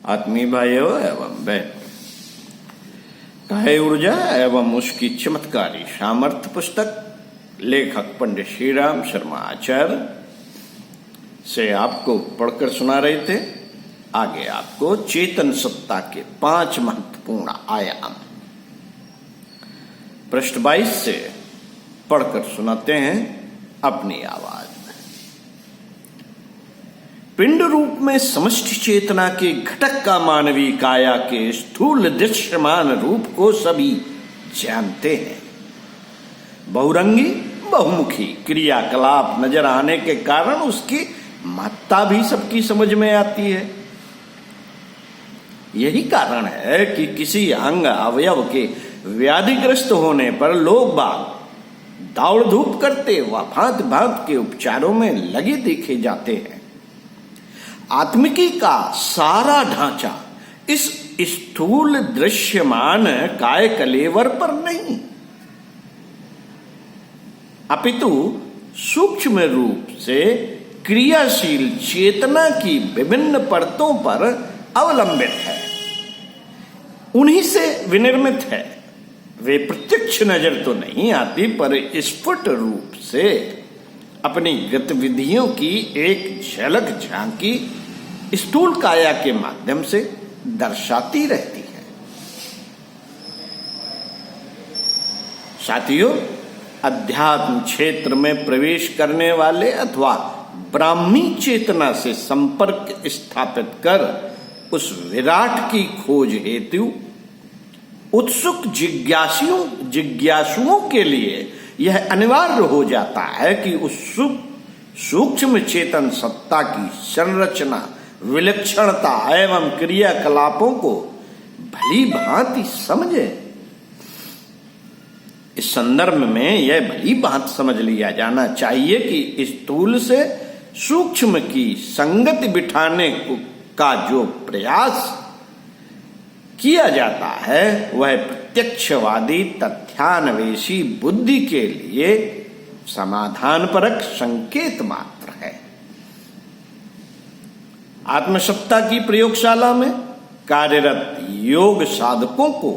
आत्मीय भाइयों एवं बहन, काया ऊर्जा एवं उसकी चमत्कारी सामर्थ्य पुस्तक लेखक पंडित श्रीराम शर्मा आचार्य से आपको पढ़कर सुना रहे थे। आगे आपको चेतन सत्ता के 5 महत्वपूर्ण आयाम पृष्ठ 22 से पढ़कर सुनाते हैं अपनी आवाज में। पिंड रूप में समष्टि चेतना के घटक का मानवीय काया के स्थूल दृश्यमान रूप को सभी जानते हैं। बहुरंगी बहुमुखी क्रियाकलाप नजर आने के कारण उसकी महत्ता भी सबकी समझ में आती है। यही कारण है कि किसी अंग अवयव के व्याधिग्रस्त होने पर लोग बाग दौड़ धूप करते व भांत भांत के उपचारों में लगे देखे जाते हैं। आत्मिकी का सारा ढांचा इस स्थूल दृश्यमान काय कलेवर पर नहीं, अपितु सूक्ष्म रूप से क्रियाशील चेतना की विभिन्न परतों पर अवलंबित है, उन्हीं से विनिर्मित है। वे प्रत्यक्ष नजर तो नहीं आती, पर स्फुट रूप से अपनी गतिविधियों की एक झलक झांकी स्थूल काया के माध्यम से दर्शाती रहती है। साथियों, अध्यात्म क्षेत्र में प्रवेश करने वाले अथवा ब्राह्मी चेतना से संपर्क स्थापित कर उस विराट की खोज हेतु उत्सुक जिज्ञासुओं के लिए यह अनिवार्य हो जाता है कि उस सूक्ष्म चेतन सत्ता की संरचना, विलक्षणता एवं क्रियाकलापों को भली भांति समझे। इस संदर्भ में यह भली भांति समझ लिया जाना चाहिए कि स्थूल से सूक्ष्म की संगति बिठाने का जो प्रयास किया जाता है वह प्रत्यक्षवादी तथ्यान्वेषी बुद्धि के लिए समाधानपरक संकेत मात्र है। आत्मसत्ता की प्रयोगशाला में कार्यरत योग साधकों को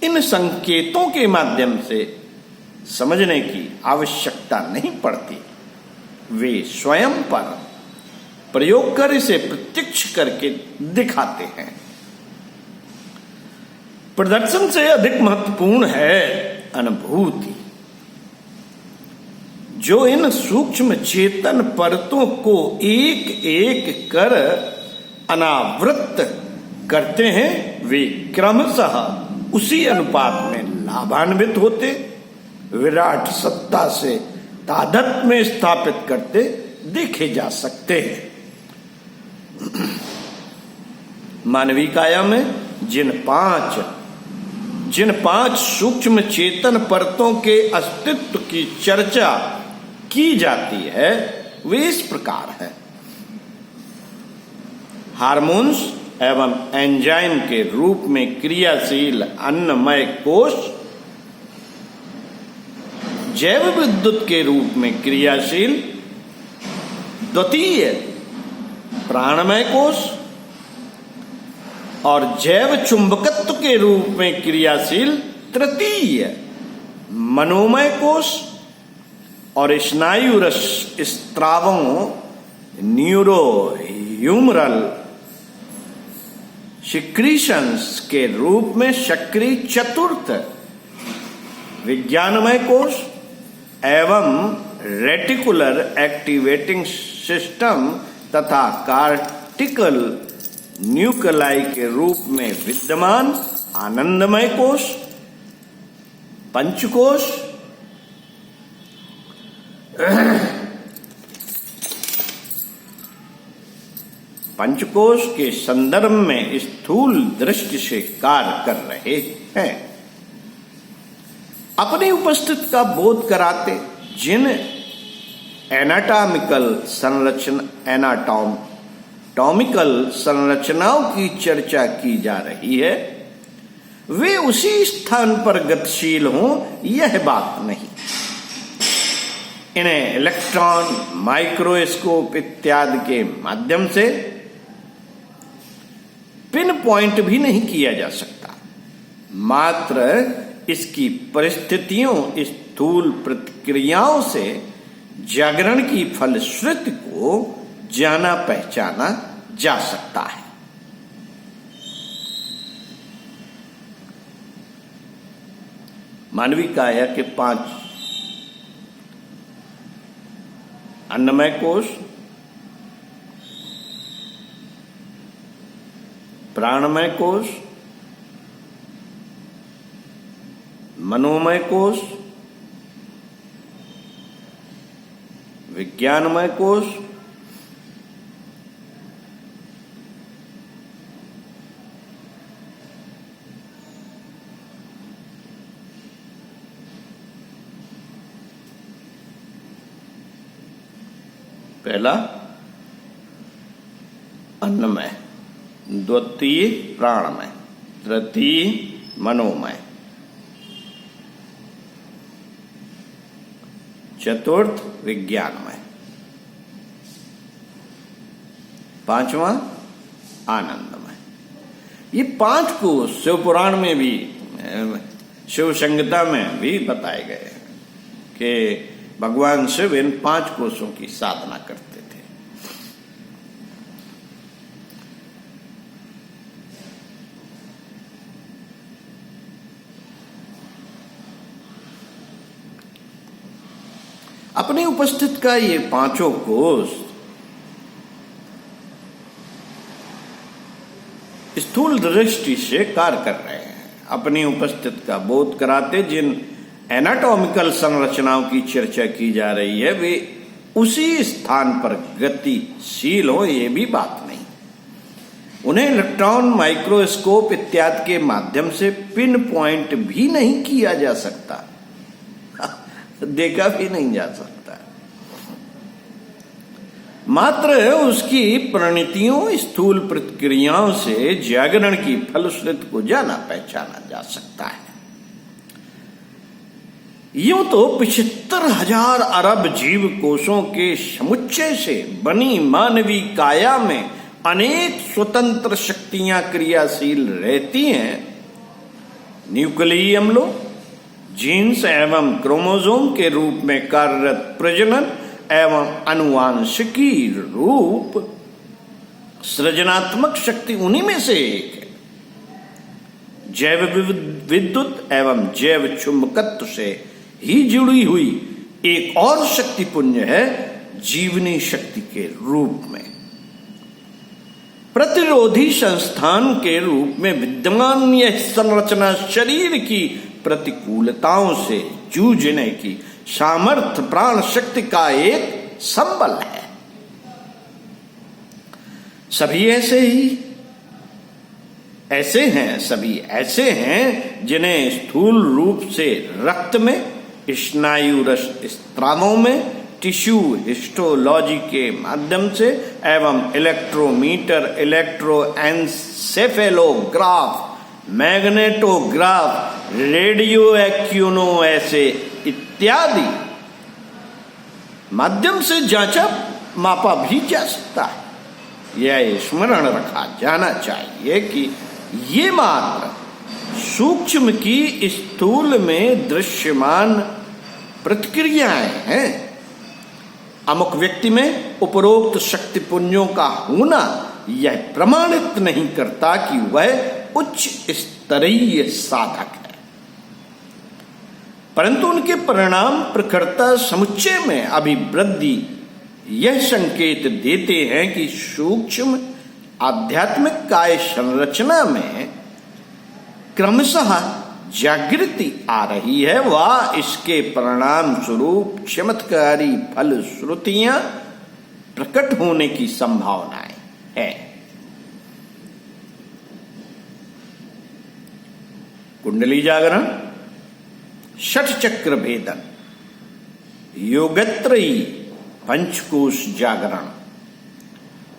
इन संकेतों के माध्यम से समझने की आवश्यकता नहीं पड़ती। वे स्वयं पर प्रयोग कर इसे प्रत्यक्ष करके दिखाते हैं। प्रदर्शन से अधिक महत्वपूर्ण है अनुभूति, जो इन सूक्ष्म चेतन परतों को एक एक कर अनावृत करते हैं। वे क्रमशः उसी अनुपात में लाभान्वित होते, विराट सत्ता से तादात्म्य में स्थापित करते देखे जा सकते हैं। मानवीय काया में जिन पांच सूक्ष्म चेतन परतों के अस्तित्व की चर्चा की जाती है वे इस प्रकार है। हार्मोन्स एवं एंजाइम के रूप में क्रियाशील अन्नमय कोश, जैव विद्युत के रूप में क्रियाशील द्वितीय प्राणमय कोश और जैव चुंबकत्व के रूप में क्रियाशील तृतीय मनोमय कोश और स्नायु रस स्त्रावों न्यूरो ह्यूमरल सिक्रीशंस के रूप में सक्रिय चतुर्थ विज्ञानमय कोश एवं रेटिकुलर एक्टिवेटिंग सिस्टम तथा कार्टिकल न्यूक्लाई के रूप में विद्यमान आनंदमय कोश, पंचकोश, पंचकोश के संदर्भ में स्थूल दृष्टि से कार्य कर रहे हैं। अपनी उपस्थिति का बोध कराते जिन एनाटॉमिकल संरचनाओं की चर्चा की जा रही है, वे उसी स्थान पर गतिशील हों यह बात नहीं। इन्हें इलेक्ट्रॉन माइक्रोस्कोप इत्यादि के माध्यम से पिन पॉइंट भी नहीं किया जा सकता, मात्र इसकी परिस्थितियों, स्थूल प्रतिक्रियाओं से जागरण की फलश्रुति को जाना पहचाना जा सकता है। मानवीय काया के 5 अन्नमय कोश, प्राणमय कोश, मनोमय कोश, विज्ञानमय कोश, पहला अन्नमय, द्वितीय प्राणमय, तृतीय मनोमय, चतुर्थ विज्ञानमय, 5वां आनंदमय। ये 5 को शिव पुराण में भी, शिव संहिता में भी बताए गए हैं कि भगवान शिव इन 5 कोशों की साधना करते थे। अपनी उपस्थित का ये 5 कोश स्थूल दृष्टि से कार्य कर रहे हैं। अपनी उपस्थित का बोध कराते जिन एनाटॉमिकल संरचनाओं की चर्चा की जा रही है, वे उसी स्थान पर गतिशील हो, ये भी बात नहीं। उन्हें इलेक्ट्रॉन माइक्रोस्कोप इत्यादि के माध्यम से पिन पॉइंट भी नहीं किया जा सकता, देखा भी नहीं जा सकता, मात्र उसकी परिणतियों, स्थूल प्रतिक्रियाओं से जागरण की फलश्रुति को जाना पहचाना जा सकता है। यूं तो 75,000 अरब जीव कोशों के समुच्चय से बनी मानवीय काया में अनेक स्वतंत्र शक्तियां क्रियाशील रहती हैं। न्यूक्लियी अम्लों, जीन्स एवं क्रोमोसोम के रूप में कार्यरत प्रजनन एवं अनुवांशिकी रूप सृजनात्मक शक्ति उन्हीं में से एक है। जैव विद्युत एवं जैव चुंबकत्व से ही जुड़ी हुई एक और शक्ति पुंज है जीवनी शक्ति के रूप में। प्रतिरोधी संस्थान के रूप में विद्यमान यह संरचना शरीर की प्रतिकूलताओं से जूझने की सामर्थ्य प्राण शक्ति का एक संबल है। सभी ऐसे हैं जिन्हें स्थूल रूप से रक्त में, स्नायु रस स्त्रावों में, टिश्यू हिस्टोलॉजी के माध्यम से एवं इलेक्ट्रोमीटर, इलेक्ट्रोएन्सेफेलोग्राफ, मैग्नेटोग्राफ, रेडियो एक्यूनो ऐसे इत्यादि माध्यम से जांचा मापा भी जा सकता है। यह स्मरण रखा जाना चाहिए कि ये मात्र सूक्ष्म की स्थूल में दृश्यमान प्रतिक्रियाएं हैं। अमुक व्यक्ति में उपरोक्त शक्ति पुंजों का होना यह प्रमाणित नहीं करता कि वह उच्च स्तरीय साधक है, परंतु उनके परिणाम प्रखरता समुच्चय में अभिवृद्धि यह संकेत देते हैं कि सूक्ष्म आध्यात्मिक काय संरचना में क्रमशः जागृति आ रही है, व इसके परिणाम स्वरूप चमत्कारी फलश्रुतियां प्रकट होने की संभावनाएं है। कुंडली जागरण, षट चक्र भेदन, योगत्रयी पंचकोश जागरण,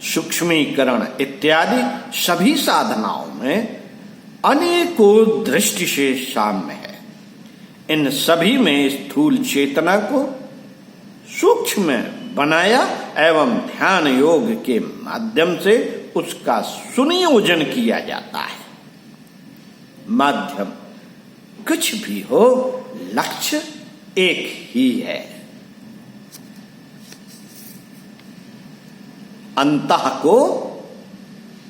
सूक्ष्मीकरण इत्यादि सभी साधनाओं में अनेकों दृष्टि से साम्य है। इन सभी में स्थूल चेतना को सूक्ष्म बनाया एवं ध्यान योग के माध्यम से उसका सुनियोजन किया जाता है। माध्यम कुछ भी हो, लक्ष्य एक ही है। अंतः को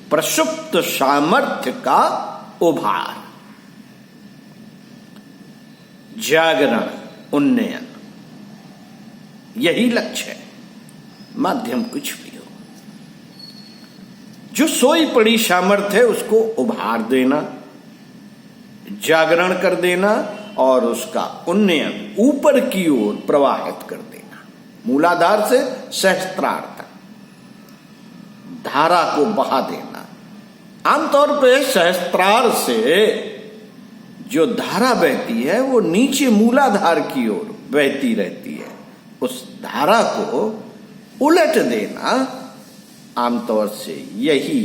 प्रसुप्त सामर्थ्य का उभार, जागरण, उन्नयन, यही लक्ष्य है। माध्यम कुछ भी हो, जो सोई पड़ी सामर्थ्य है उसको उभार देना, जागरण कर देना और उसका उन्नयन ऊपर की ओर प्रवाहित कर देना। मूलाधार से सहस्त्रार तक धारा को बहा देना। आमतौर पे सहस्त्रार से जो धारा बहती है वो नीचे मूलाधार की ओर बहती रहती है। उस धारा को उलट देना आमतौर से यही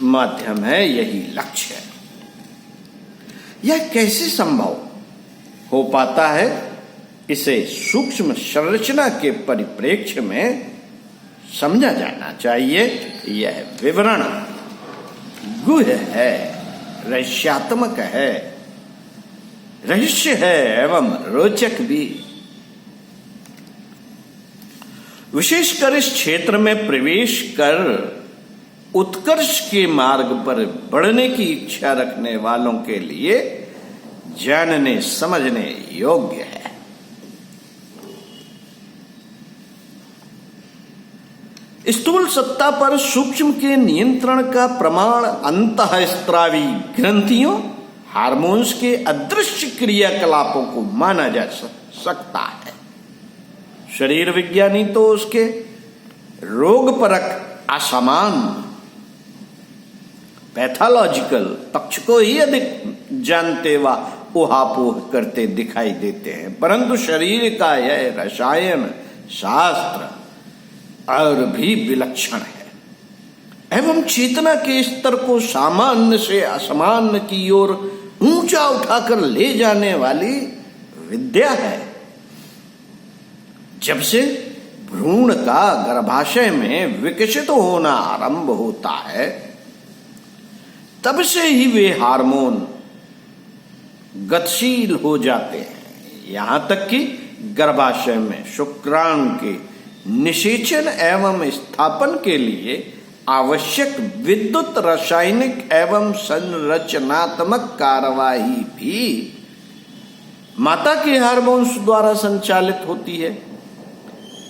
माध्यम है, यही लक्ष्य है। यह कैसे संभव हो पाता है, इसे सूक्ष्म संरचना के परिप्रेक्ष्य में समझा जाना चाहिए। यह विवरण गुह्य है, रहस्यात्मक है, रहस्य है एवं रोचक भी। विशेषकर इस क्षेत्र में प्रवेश कर उत्कर्ष के मार्ग पर बढ़ने की इच्छा रखने वालों के लिए जानने समझने योग्य है। स्थूल सत्ता पर सूक्ष्म के नियंत्रण का प्रमाण अंतःस्त्रावी ग्रंथियों, हार्मोन्स के अदृश्य क्रियाकलापों को माना जा सकता है। शरीर विज्ञानी तो उसके रोगपरक असमान पैथोलॉजिकल पक्ष को ही अधिक जानते व ऊहापोह करते दिखाई देते हैं, परंतु शरीर का यह रसायन शास्त्र और भी विलक्षण है एवं चेतना के स्तर को सामान्य से असामान्य की ओर ऊंचा उठाकर ले जाने वाली विद्या है। जब से भ्रूण का गर्भाशय में विकसित होना आरंभ होता है, तब से ही वे हार्मोन गतिशील हो जाते हैं। यहां तक कि गर्भाशय में शुक्राणु के निषेचन एवं स्थापन के लिए आवश्यक विद्युत, रासायनिक एवं संरचनात्मक कार्यवाही भी माता के हार्मोन्स द्वारा संचालित होती है।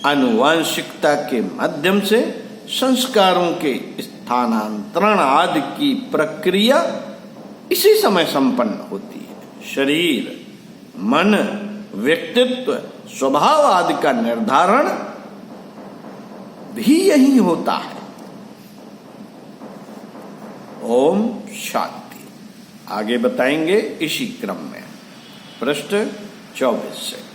आनुवांशिकता के माध्यम से संस्कारों के स्थानांतरण आदि की प्रक्रिया इसी समय संपन्न होती है। शरीर, मन, व्यक्तित्व, स्वभाव आदि का निर्धारण भी यही होता है। ओम शांति। आगे बताएंगे इसी क्रम में। पृष्ठ 24 से।